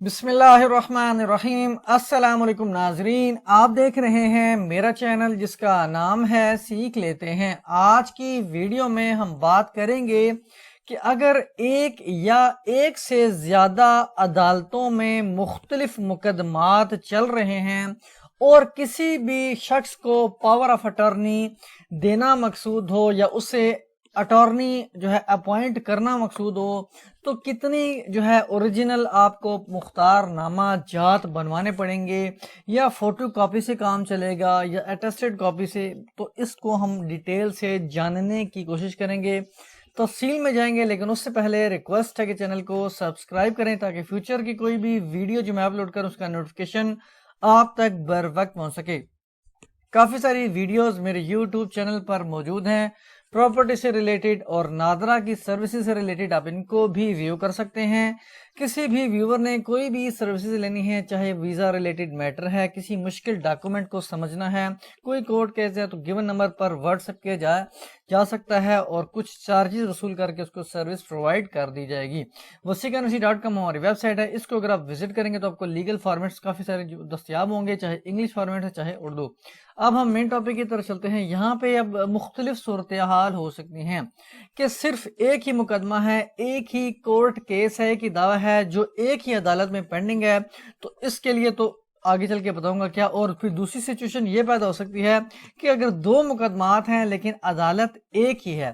بسم اللہ الرحمن الرحیم۔ السلام علیکم ناظرین، آپ دیکھ رہے ہیں میرا چینل جس کا نام ہے سیکھ لیتے ہیں۔ آج کی ویڈیو میں ہم بات کریں گے کہ اگر ایک یا ایک سے زیادہ عدالتوں میں مختلف مقدمات چل رہے ہیں اور کسی بھی شخص کو پاور آف اٹارنی دینا مقصود ہو یا اسے اٹارنی اپوائنٹ کرنا مقصود ہو، تو کتنی اوریجنل آپ کو مختار نامہ جات بنوانے پڑیں گے، یا فوٹو کاپی سے کام چلے گا یا اٹیسٹڈ کاپی سے؟ تو اس کو ہم ڈیٹیل سے جاننے کی کوشش کریں گے، تفصیل میں جائیں گے۔ لیکن اس سے پہلے ریکویسٹ ہے کہ چینل کو سبسکرائب کریں تاکہ فیوچر کی کوئی بھی ویڈیو جو میں اپلوڈ کروں اس کا نوٹیفیکیشن آپ تک بر وقت پہنچ سکے۔ کافی ساری ویڈیوز میرے یوٹیوب چینل پر موجود ہیں، پراپرٹی سے ریلیٹڈ اور نادرا کی سروسز سے ریلیٹڈ، آپ ان کو بھی ویو کر سکتے ہیں۔ کسی بھی ویور نے کوئی بھی سروسز لینی ہے، چاہے ویزا ریلیٹڈ میٹر ہے، کسی مشکل ڈاکومنٹ کو سمجھنا ہے، کوئی کورٹ کیس ہے، تو گیون نمبر پر واٹس ایپ کیا جا سکتا ہے اور کچھ چارجز وصول کر کے اس کو سروس پرووائڈ کر دی جائے گی۔ wasiqanvasi.com ہماری ویب سائٹ ہے، اس کو اگر آپ وزٹ کریں گے تو آپ کو لیگل فارمیٹس کافی سارے دستیاب ہوں گے، چاہے انگلش فارمیٹ ہے چاہے اردو۔ اب ہم مین ٹاپک کی طرف چلتے ہیں۔ یہاں پہ اب مختلف صورتحال ہو سکتی ہیں کہ صرف ایک ہی مقدمہ ہے، ایک ہی کورٹ کیس ہے، ایک ہی دعویٰ ہے جو ایک ہی عدالت میں پینڈنگ ہے، تو اس کے لیے تو آگے چل کے بتاؤں گا کیا۔ اور پھر دوسری سچویشن یہ پیدا ہو سکتی ہے کہ اگر دو مقدمات ہیں لیکن عدالت ایک ہی ہے،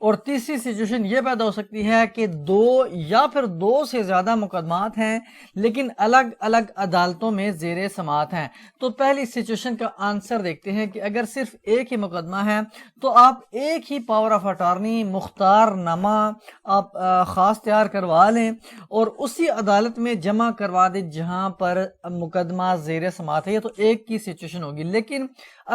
اور تیسری سچویشن یہ پیدا ہو سکتی ہے کہ دو یا پھر دو سے زیادہ مقدمات ہیں لیکن الگ الگ عدالتوں میں زیر سماعت ہیں۔ تو پہلی سچویشن کا آنسر دیکھتے ہیں کہ اگر صرف ایک ہی مقدمہ ہے تو آپ ایک ہی پاور آف اٹارنی مختار نامہ آپ خاص تیار کروا لیں اور اسی عدالت میں جمع کروا دیں جہاں پر مقدمہ زیر سماعت ہے۔ یہ تو ایک کی سچویشن ہوگی۔ لیکن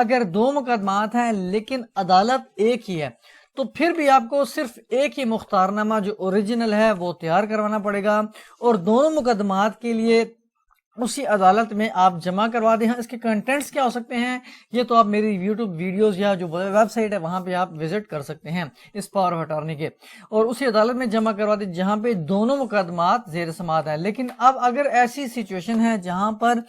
اگر دو مقدمات ہیں لیکن عدالت ایک ہی ہے تو پھر بھی آپ کو صرف ایک ہی مختار نامہ جو اوریجنل ہے وہ تیار کروانا پڑے گا، اور دونوں مقدمات کے لیے اسی عدالت میں آپ جمع کروا دیں۔ اس کے کنٹینٹس کیا ہو سکتے ہیں یہ تو آپ میری یوٹیوب ویڈیوز یا جو ویب سائٹ ہے وہاں پہ آپ وزٹ کر سکتے ہیں اس پاور آف اٹارنی کے، اور اسی عدالت میں جمع کروا دیں جہاں پہ دونوں مقدمات زیر سماعت ہیں۔ لیکن اب اگر ایسی سچویشن ہے جہاں پر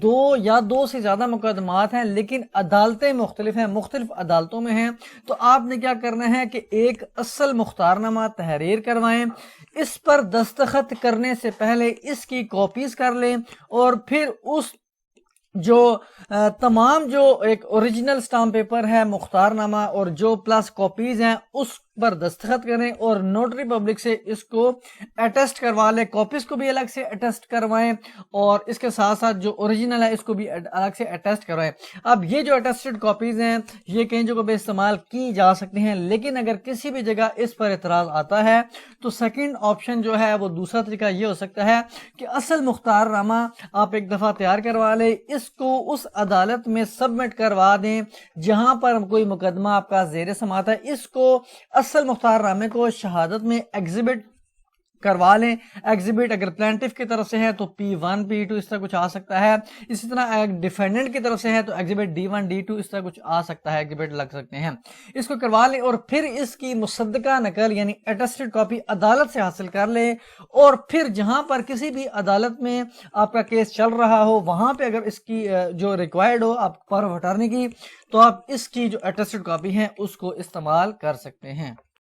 دو یا دو سے زیادہ مقدمات ہیں لیکن عدالتیں مختلف ہیں، مختلف عدالتوں میں ہیں، تو آپ نے کیا کرنا ہے کہ ایک اصل مختار نامہ تحریر کروائیں، اس پر دستخط کرنے سے پہلے اس کی کاپیز کر لیں، اور پھر اس جو تمام جو ایک اوریجنل سٹامپ پیپر ہے مختار نامہ اور جو پلس کاپیز ہیں اس پر دستخط کریں اور نوٹری پبلک سے اس کو اٹیسٹ کروا لیں۔ کاپیز کو بھی الگ سے اٹیسٹ کروائیں اور اس کے ساتھ ساتھ جو اوریجنل ہے اس کو بھی الگ سے اٹیسٹ کروائیں۔ اب یہ جو اٹیسٹڈ کاپیز ہیں یہ کئی جگہوں پہ استعمال کی جا سکتی ہیں، لیکن اگر کسی بھی جگہ اس پر اعتراض آتا ہے تو سیکنڈ آپشن جو ہے وہ دوسرا طریقہ یہ ہو سکتا ہے کہ اصل مختار نامہ آپ ایک دفعہ تیار کروا لیں، اس کو اس عدالت میں سبمٹ کروا دیں جہاں پر کوئی مقدمہ آپ کا زیر سماعت ہے، اس کو اصل مختار نامے کو شہادت میں ایگزیبٹ کروا لیں۔ ایگزیبٹ اگر پلینٹف کی طرف سے ہے تو P1 P2 اس طرح کچھ آ سکتا ہے، اسی طرح ڈیفینڈنٹ کی طرف سے ہے تو ایگزیبٹ D1 D2 اس طرح کچھ آ سکتا ہے، ایگزیبٹ لگ سکتے ہیں۔ اس کو کروا لیں اور پھر اس کی مصدقہ نقل یعنی اٹیسٹڈ کاپی عدالت سے حاصل کر لیں، اور پھر جہاں پر کسی بھی عدالت میں آپ کا کیس چل رہا ہو وہاں پہ اگر اس کی جو ریکوائرڈ ہو آپ پاور آف اٹارنی کی، تو آپ اس کی جو اٹیسٹڈ کاپی ہے اس کو استعمال کر سکتے ہیں۔